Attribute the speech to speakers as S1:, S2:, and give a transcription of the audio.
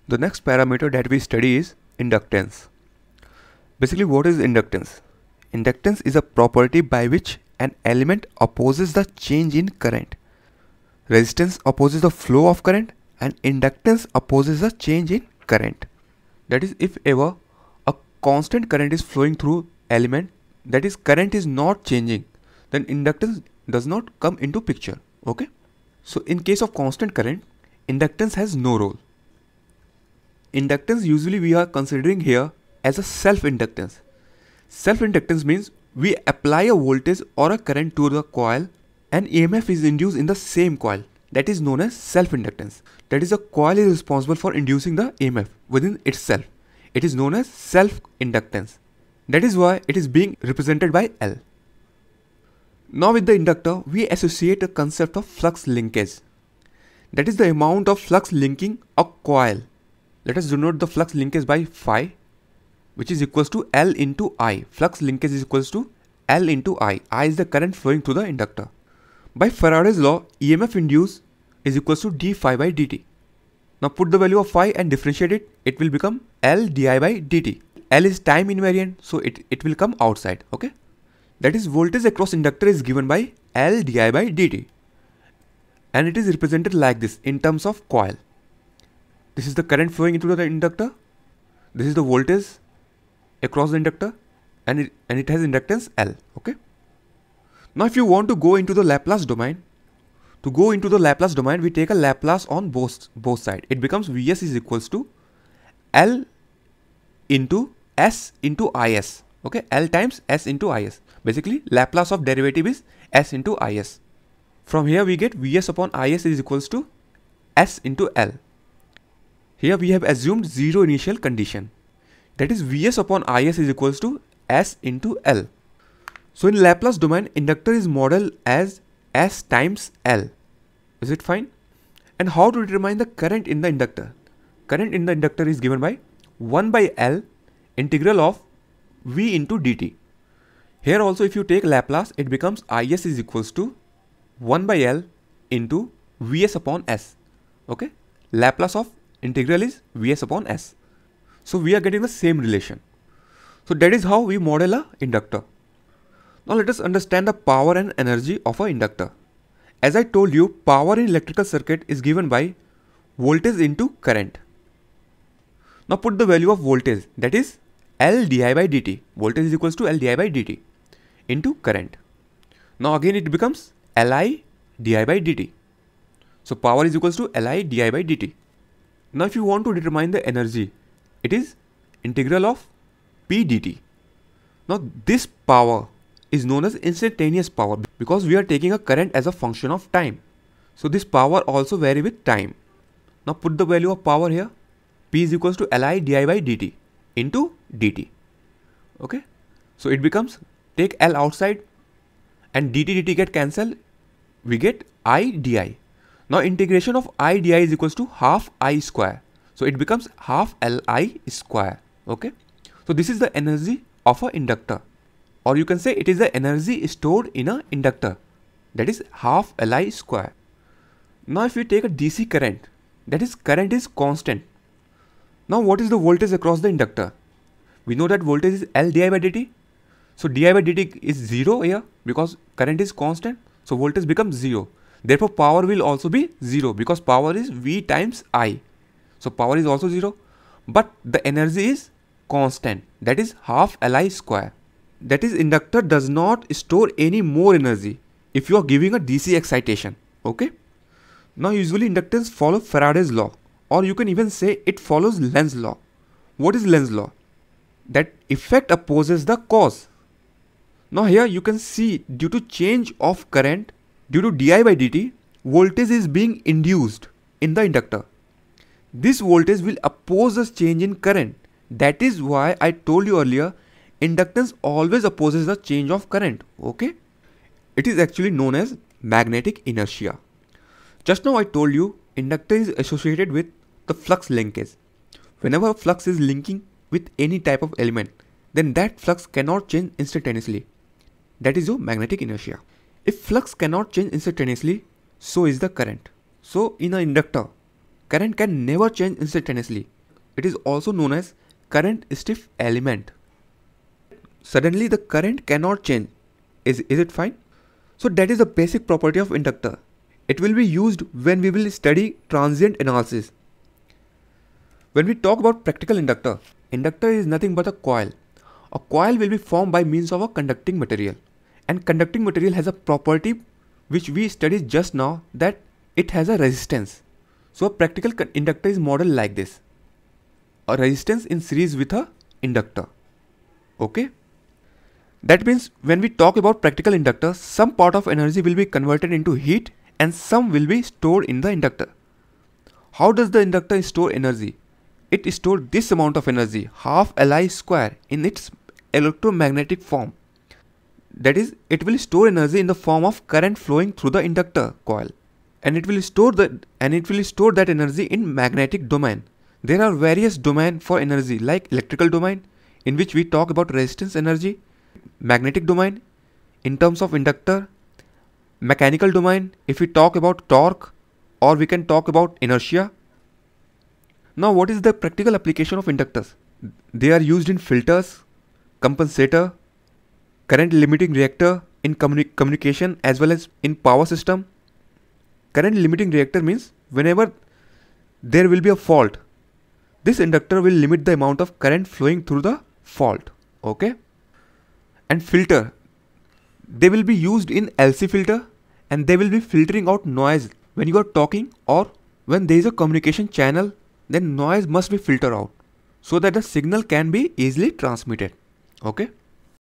S1: The next parameter that we study is inductance. Basically, what is inductance? Inductance is a property by which an element opposes the change in current. Resistance opposes the flow of current and inductance opposes the change in current. That is, if ever a constant current is flowing through element, that is current is not changing, then inductance does not come into picture. Okay? So in case of constant current, inductance has no role. Inductance usually we are considering here as a self-inductance. Self-inductance means we apply a voltage or a current to the coil and EMF is induced in the same coil. That is known as self-inductance. That is, a coil is responsible for inducing the EMF within itself. It is known as self-inductance. That is why it is being represented by L. Now with the inductor, we associate a concept of flux linkage. That is the amount of flux linking a coil. Let us denote the flux linkage by phi, which is equals to L into I. Flux linkage is equals to L into I. I is the current flowing through the inductor. By Faraday's law, EMF induced is equals to d phi by dt. Now put the value of phi and differentiate it. It will become L di by dt. L is time invariant, so it will come outside. Okay. That is, voltage across inductor is given by L di by dt. And it is represented like this in terms of coil. This is the current flowing into the inductor. This is the voltage across the inductor, and it has inductance L. Okay. Now if you want to go into the Laplace domain, we take a Laplace on both sides. It becomes Vs is equals to L into S into Is. Okay, L times S into Is. Basically, Laplace of derivative is S into Is. From here we get Vs upon Is is equals to S into L. Here we have assumed zero initial condition. That is, Vs upon Is is equals to S into L. So in Laplace domain, inductor is modeled as S times L. Is it fine? And how to determine the current in the inductor? Current in the inductor is given by 1 by L integral of V into dt. Here also if you take Laplace, it becomes Is is equals to 1 by L into Vs upon S. Okay? Laplace of integral is Vs upon S. So we are getting the same relation. So that is how we model a inductor. Now let us understand the power and energy of an inductor. As I told you, power in electrical circuit is given by voltage into current. Now put the value of voltage, that is L di by dt. Voltage is equals to L di by dt into current. Now again it becomes Li di by dt. So power is equals to Li di by dt. Now if you want to determine the energy, it is integral of P dt. Now this power is known as instantaneous power because we are taking a current as a function of time. So this power also vary with time. Now put the value of power here. P is equals to Li di by dt into dt. Okay. So it becomes, take L outside and dt get cancelled. We get I di. Now integration of I di is equals to half I square. So it becomes half Li square. Okay. So this is the energy of an inductor. Or you can say it is the energy stored in an inductor. That is half Li square. Now if we take a DC current, that is current is constant. Now what is the voltage across the inductor? We know that voltage is L di by dt. So di by dt is 0 here because current is constant. So voltage becomes 0. Therefore power will also be 0 because power is V times I. So power is also 0. But the energy is constant. That is half Li square. That is, inductor does not store any more energy if you are giving a DC excitation. Okay. Now usually inductors follow Faraday's law, or you can even say it follows Lenz's law. What is Lenz's law? That effect opposes the cause. Now here you can see due to change of current, due to di by dt, voltage is being induced in the inductor. This voltage will oppose the change in current. That is why I told you earlier, inductance always opposes the change of current. Okay. It is actually known as magnetic inertia. Just now I told you inductor is associated with the flux linkage. Whenever flux is linking with any type of element, then that flux cannot change instantaneously. That is your magnetic inertia. If flux cannot change instantaneously, so is the current. So in an inductor, current can never change instantaneously. it is also known as current stiff element. Suddenly the current cannot change. Is it fine? So that is the basic property of inductor. It will be used when we will study transient analysis. When we talk about practical inductor, inductor is nothing but a coil. A coil will be formed by means of a conducting material. And conducting material has a property which we studied just now, that it has a resistance. So a practical inductor is modeled like this. A resistance in series with a inductor. Okay. That means when we talk about practical inductor, some part of energy will be converted into heat and some will be stored in the inductor. How does the inductor store energy? It stores this amount of energy, half Li square, in its electromagnetic form. That is, it will store energy in the form of current flowing through the inductor coil, and it will store that energy in magnetic domain. There are various domains for energy, like electrical domain, in which we talk about resistance energy, magnetic domain in terms of inductor, mechanical domain if we talk about torque, or we can talk about inertia. Now what is the practical application of inductors? They are used in filters, compensator, current limiting reactor, in communication as well as in power system. Current limiting reactor means whenever there will be a fault, this inductor will limit the amount of current flowing through the fault. Okay. And filter, they will be used in LC filter, and they will be filtering out noise when you are talking, or when there is a communication channel, then noise must be filtered out so that the signal can be easily transmitted. Okay.